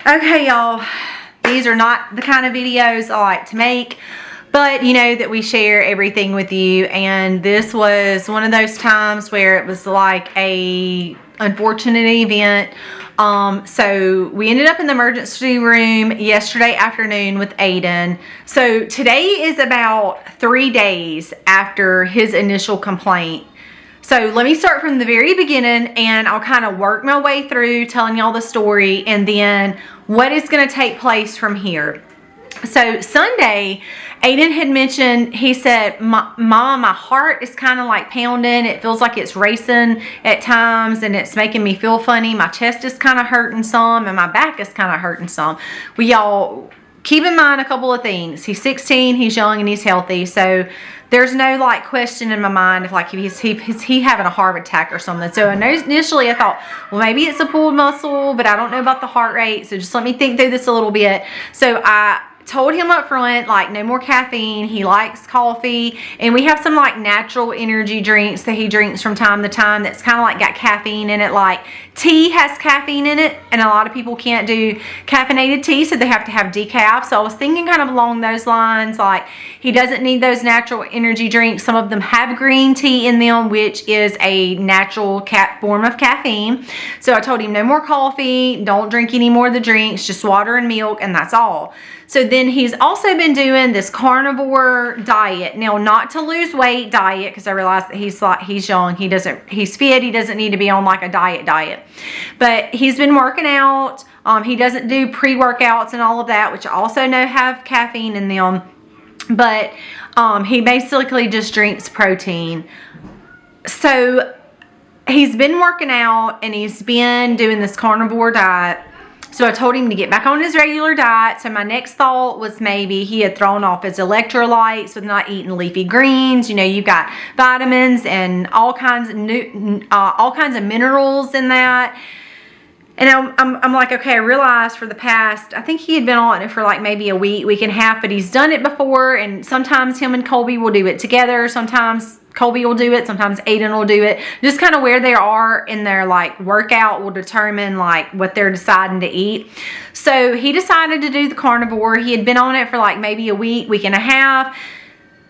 Okay, y'all, these are not the kind of videos I like to make, but you know that we share everything with you, and this was one of those times where it was like a unfortunate event. So we ended up in the emergency room yesterday afternoon with Aiden. So today is about 3 days after his initial complaint. So let me start from the very beginning, and I'll kind of work my way through telling y'all the story and then what is going to take place from here. So Sunday, Aiden had mentioned, he said, Mom, my heart is kind of like pounding. It feels like it's racing at times, and it's making me feel funny. My chest is kind of hurting some, and my back is kind of hurting some. Y'all keep in mind a couple of things. He's 16, he's young, and he's healthy. So there's no like question in my mind if like is he having a heart attack or something. So initially I thought, well, maybe it's a pulled muscle, but I don't know about the heart rate. So just let me think through this a little bit. So I told him up front, like, no more caffeine. He likes coffee, and we have some like natural energy drinks that he drinks from time to time that's kind of like got caffeine in it. Like tea has caffeine in it, and a lot of people can't do caffeinated tea, so they have to have decaf. So I was thinking kind of along those lines, like he doesn't need those natural energy drinks. Some of them have green tea in them, which is a natural form of caffeine. So I told him no more coffee, don't drink any more of the drinks, just water and milk, and that's all. So then he's also been doing this carnivore diet. Now, not to lose weight diet, because I realized that he's young, he's fit, he doesn't need to be on like a diet. But he's been working out. He doesn't do pre-workouts and all of that, which I also know have caffeine in them. But he basically just drinks protein. So he's been working out, and he's been doing this carnivore diet. So I told him to get back on his regular diet. So my next thought was maybe he had thrown off his electrolytes with not eating leafy greens. You know, you've got vitamins and all kinds of minerals in that. And I'm like, okay, I realized for the past, I think he had been on it for like maybe a week and a half, but he's done it before, and sometimes him and Colby will do it together. Sometimes Colby will do it, sometimes Aiden will do it. Just kind of where they are in their like workout will determine like what they're deciding to eat. So he decided to do the carnivore. He had been on it for like maybe a week and a half.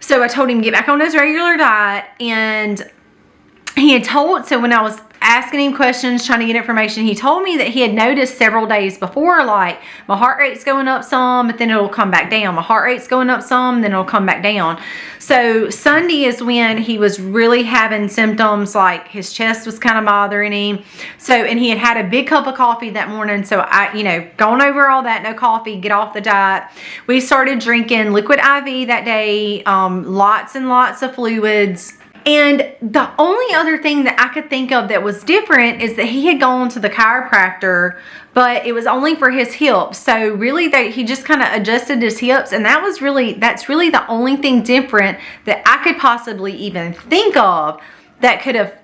So I told him to get back on his regular diet, and he had told, so when I was asking him questions, trying to get information, he told me that he had noticed several days before, like, my heart rate's going up some, but then it'll come back down. My heart rate's going up some, then it'll come back down. So Sunday is when he was really having symptoms, like his chest was kind of bothering him. So, and he had had a big cup of coffee that morning. So I, you know, going over all that, no coffee, get off the diet. We started drinking liquid IV that day, lots and lots of fluids. And the only other thing that I could think of that was different is that he had gone to the chiropractor, but it was only for his hips. So really he just kind of adjusted his hips, and that's really the only thing different that I could possibly even think of that could have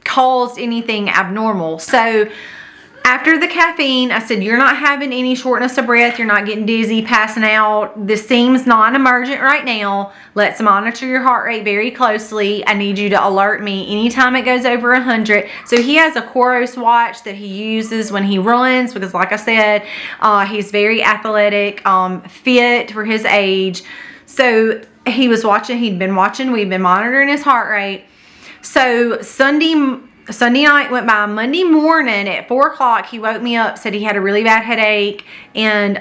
caused anything abnormal. So after the caffeine, I said, you're not having any shortness of breath. You're not getting dizzy, passing out. This seems non-emergent right now. Let's monitor your heart rate very closely. I need you to alert me anytime it goes over 100. So he has a Coros watch that he uses when he runs, because like I said, he's very athletic, fit for his age. So he was watching, we've been monitoring his heart rate. So Sunday night went by. Monday morning at 4 o'clock, he woke me up, said he had a really bad headache, and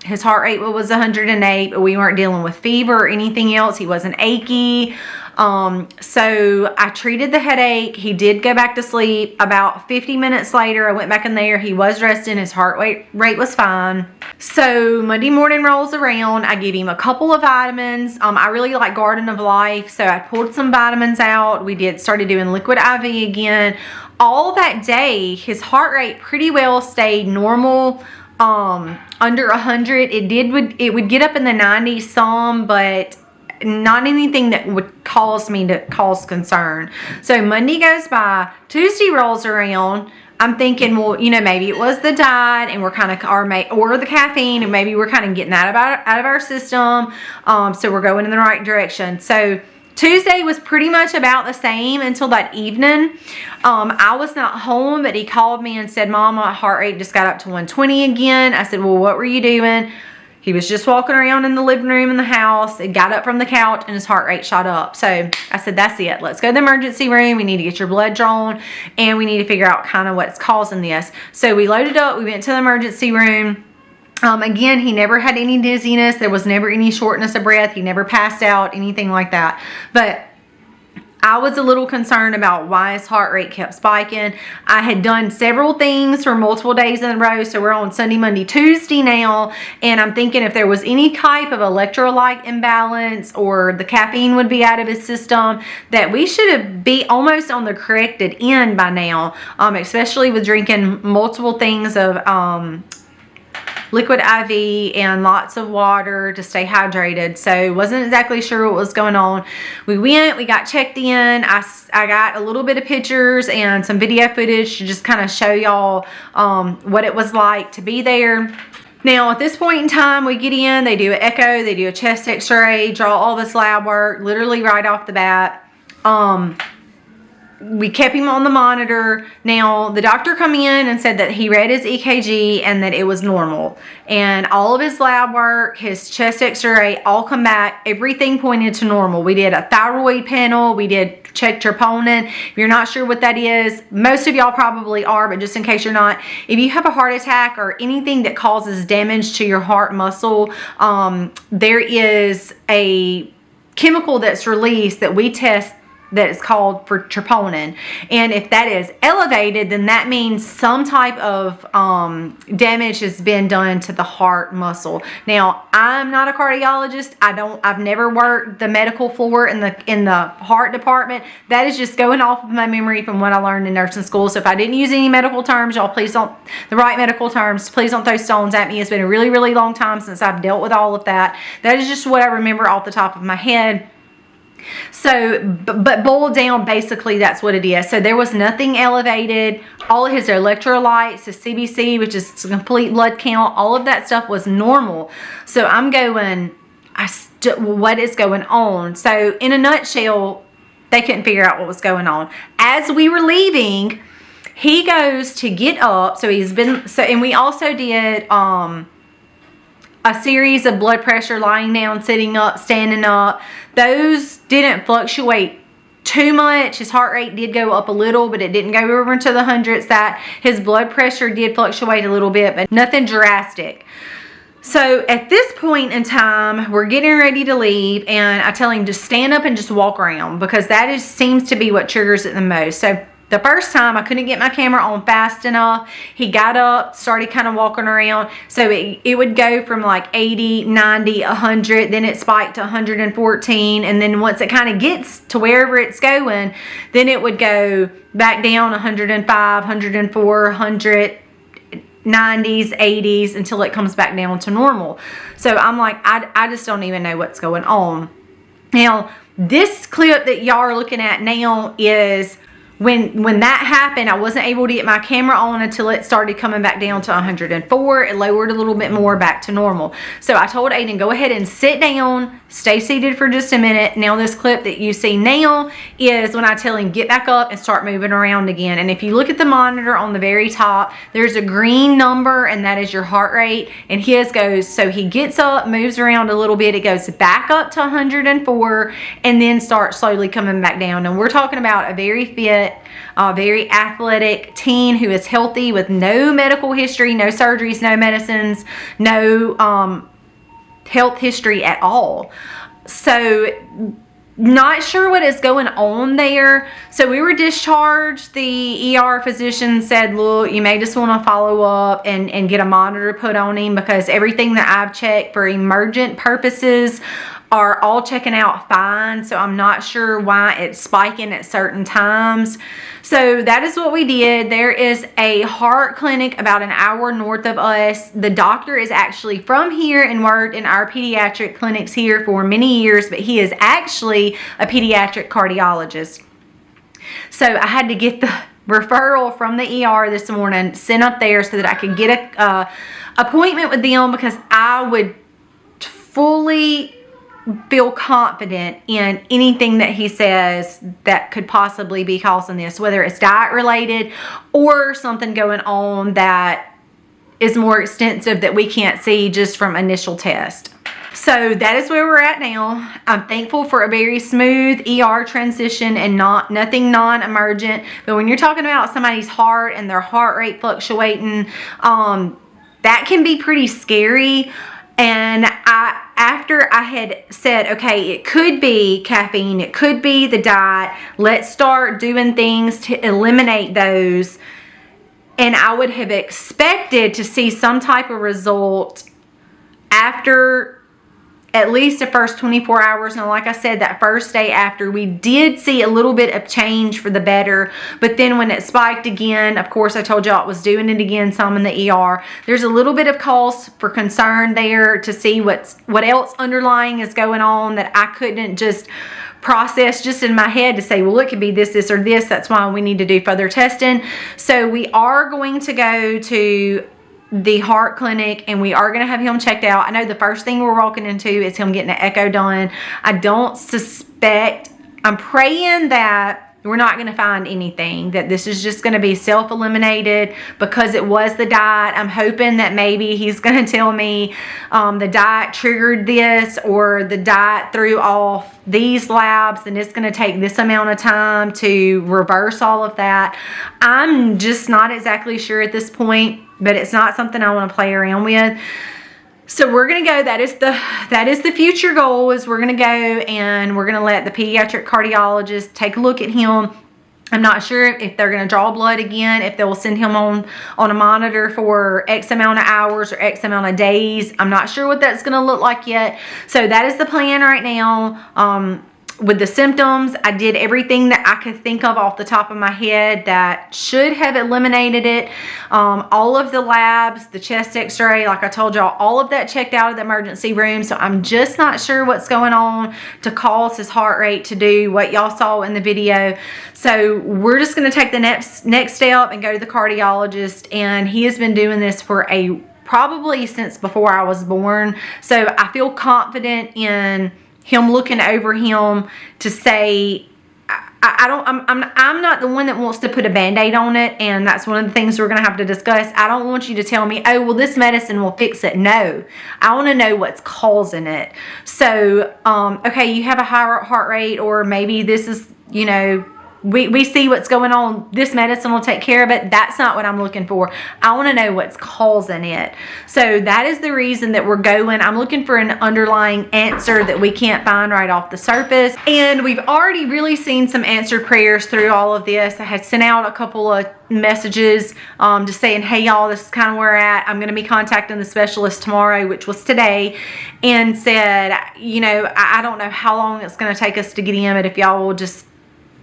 his heart rate was 108, but we weren't dealing with fever or anything else. He wasn't achy. So I treated the headache. He did go back to sleep. About 50 minutes later, I went back in there. He was resting. His heart rate was fine. So Monday morning rolls around. I give him a couple of vitamins. I really like Garden of Life, so I pulled some vitamins out. We started doing liquid IV again. All that day, his heart rate pretty well stayed normal, under 100. It would get up in the 90s some, but not anything that would cause me to cause concern. So Monday goes by, Tuesday rolls around. I'm thinking, well, you know, maybe it was the diet, and we're kind of, or the caffeine, and maybe we're kind of getting that out of our system. So we're going in the right direction. So Tuesday was pretty much about the same until that evening. I was not home, but he called me and said, Mom, my heart rate just got up to 120 again. I said, well, what were you doing? He was just walking around in the living room in the house. It got up from the couch and his heart rate shot up. So I said, that's it. Let's go to the emergency room. We need to get your blood drawn and we need to figure out kind of what's causing this. So we loaded up. We went to the emergency room. Again, he never had any dizziness. There was never any shortness of breath. He never passed out, anything like that. But I was a little concerned about why his heart rate kept spiking. I had done several things for multiple days in a row. So we're on Sunday, Monday, Tuesday now. And I'm thinking if there was any type of electrolyte imbalance or the caffeine would be out of his system, that we should be almost on the corrected end by now. Especially with drinking multiple things of liquid IV and lots of water to stay hydrated. So wasn't exactly sure what was going on. We went, we got checked in. I got a little bit of pictures and some video footage to just kind of show y'all what it was like to be there. Now, at this point in time, we get in, they do an echo, they do a chest x-ray, draw all this lab work, literally right off the bat. We kept him on the monitor. Now, the doctor come in and said that he read his EKG and that it was normal. And all of his lab work, his chest x-ray, all come back. Everything pointed to normal. We did a thyroid panel. We did check troponin. If you're not sure what that is, most of y'all probably are, but just in case you're not, if you have a heart attack or anything that causes damage to your heart muscle, there is a chemical that's released that we test that is called for troponin, and if that is elevated, then that means some type of damage has been done to the heart muscle. Now, I'm not a cardiologist. I've never worked the medical floor in the heart department. That is just going off of my memory from what I learned in nursing school. So if I didn't use any medical terms, y'all please don't, the right medical terms, please don't throw stones at me. It's been a really, really long time since I've dealt with all of that. That is just what I remember off the top of my head. So, but boiled down, basically that's what it is. So there was nothing elevated. All of his electrolytes, his CBC, which is complete blood count, all of that stuff was normal. So I'm going, what is going on? So in a nutshell, they couldn't figure out what was going on. As we were leaving, he goes to get up. So he's been, and we also did, a series of blood pressure, lying down, sitting up, standing up. Those didn't fluctuate too much. His heart rate did go up a little, but it didn't go over into the hundreds. That his blood pressure did fluctuate a little bit, but nothing drastic. So at this point in time, we're getting ready to leave, and I tell him to stand up and just walk around, because that seems to be what triggers it the most. So the first time I couldn't get my camera on fast enough. He got up, started kind of walking around. So it would go from like 80, 90, 100, then it spiked to 114. And then once it kind of gets to wherever it's going, then it would go back down 105, 104, 100, 90s, 80s, until it comes back down to normal. So I'm like, I just don't even know what's going on. Now, this clip that y'all are looking at now is when that happened. I wasn't able to get my camera on until it started coming back down to 104. It lowered a little bit more back to normal. So I told Aiden, go ahead and sit down, stay seated for just a minute. Now this clip that you see now is when I tell him get back up and start moving around again. And if you look at the monitor on the very top, there's a green number, and that is your heart rate. And his goes, so he gets up, moves around a little bit, it goes back up to 104, and then starts slowly coming back down. And we're talking about a very fit, very athletic teen who is healthy with no medical history, no surgeries, no medicines, no health history at all. So not sure what is going on there. So we were discharged. The ER physician said, look, you may just want to follow up and get a monitor put on him, because everything that I've checked for emergent purposes are all checking out fine. So I'm not sure why it's spiking at certain times. So that is what we did. There is a heart clinic about an hour north of us. The doctor is actually from here and worked in our pediatric clinics here for many years, but he is actually a pediatric cardiologist. So I had to get the referral from the ER this morning sent up there so that I could get a appointment with them, because I would fully feel confident in anything that he says that could possibly be causing this, whether it's diet related or something going on that is more extensive that we can't see just from initial test. So that is where we're at now. I'm thankful for a very smooth ER transition and nothing non-emergent. But when you're talking about somebody's heart and their heart rate fluctuating, that can be pretty scary. And after I had said, okay, it could be caffeine, it could be the diet, let's start doing things to eliminate those. And I would have expected to see some type of result after at least the first 24 hours. And like I said, that first day after, we did see a little bit of change for the better. But then when it spiked again, of course, I told y'all it was doing it again some in the ER. There's a little bit of cause for concern there to see what else underlying is going on that I couldn't just process just in my head to say, well, it could be this, this, or this. That's why we need to do further testing. So we are going to go to the heart clinic and we are going to have him checked out. I know the first thing we're walking into is him getting an echo done. I don't suspect, I'm praying that we're not going to find anything, that this is just going to be self-eliminated because it was the diet. I'm hoping that maybe he's going to tell me the diet triggered this, or the diet threw off these labs and it's going to take this amount of time to reverse all of that. I'm just not exactly sure at this point, but it's not something I want to play around with. So we're going to go, that is the future goal, is we're going to go and we're going to let the pediatric cardiologist take a look at him. I'm not sure if they're going to draw blood again, if they will send him on a monitor for X amount of hours or X amount of days. I'm not sure what that's going to look like yet. So that is the plan right now. With the symptoms, I did everything that I could think of off the top of my head that should have eliminated it. All of the labs, the chest x-ray, like I told y'all, all of that checked out of the emergency room. So I'm just not sure what's going on to cause his heart rate to do what y'all saw in the video. So we're just going to take the next step and go to the cardiologist. And he has been doing this for probably since before I was born. So I feel confident in him looking over him to say, I'm not the one that wants to put a band-aid on it, and that's one of the things we're going to have to discuss. I don't want you to tell me, oh, well, this medicine will fix it. No, I want to know what's causing it. So, okay, you have a higher heart rate, or maybe this is, you know, we see what's going on. This medicine will take care of it. That's not what I'm looking for. I want to know what's causing it. So that is the reason that we're going. I'm looking for an underlying answer that we can't find right off the surface. And we've already really seen some answered prayers through all of this. I had sent out a couple of messages just saying, hey y'all, this is kind of where we're at. I'm going to be contacting the specialist tomorrow, which was today, and said, you know, I don't know how long it's going to take us to get in, but if y'all will just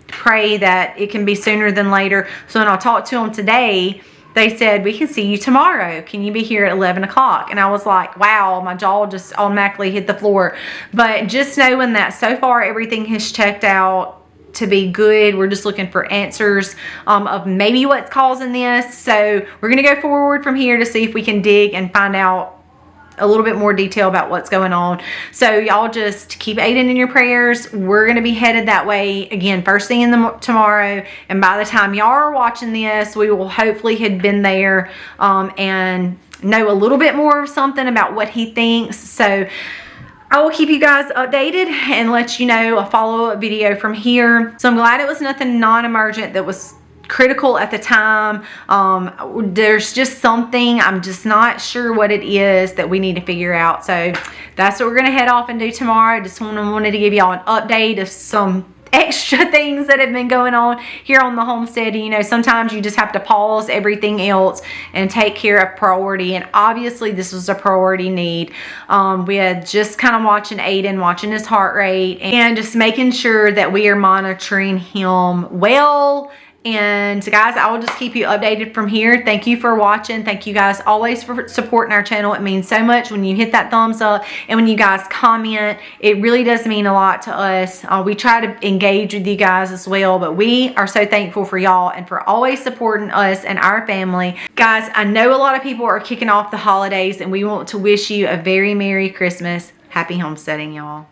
pray that it can be sooner than later. So when I talked to them today, they said, we can see you tomorrow. Can you be here at 11 o'clock? And I was like, wow, my jaw just automatically hit the floor. But just knowing that so far everything has checked out to be good. We're just looking for answers of maybe what's causing this. So we're going to go forward from here to see if we can dig and find out a little bit more detail about what's going on. So y'all just keep Aiden in your prayers. We're going to be headed that way again first thing in tomorrow, and by the time y'all are watching this, we will hopefully have been there and know a little bit more of something about what he thinks. So I will keep you guys updated and let you know a follow-up video from here. So I'm glad it was nothing non-emergent that was critical at the time. There's just something, I'm just not sure what it is that we need to figure out. So that's what we're going to head off and do tomorrow. Just wanted to give y'all an update of some extra things that have been going on here on the homestead. You know, sometimes you just have to pause everything else and take care of priority, and obviously this was a priority need. We had just kind of watching Aiden, watching his heart rate, and just making sure that we are monitoring him well. And guys, I will just keep you updated from here. Thank you for watching. Thank you guys always for supporting our channel. It means so much when you hit that thumbs up and when you guys comment. It really does mean a lot to us. We try to engage with you guys as well, but we are so thankful for y'all and for always supporting us and our family. Guys, I know a lot of people are kicking off the holidays, and we want to wish you a very Merry Christmas. Happy homesteading, y'all.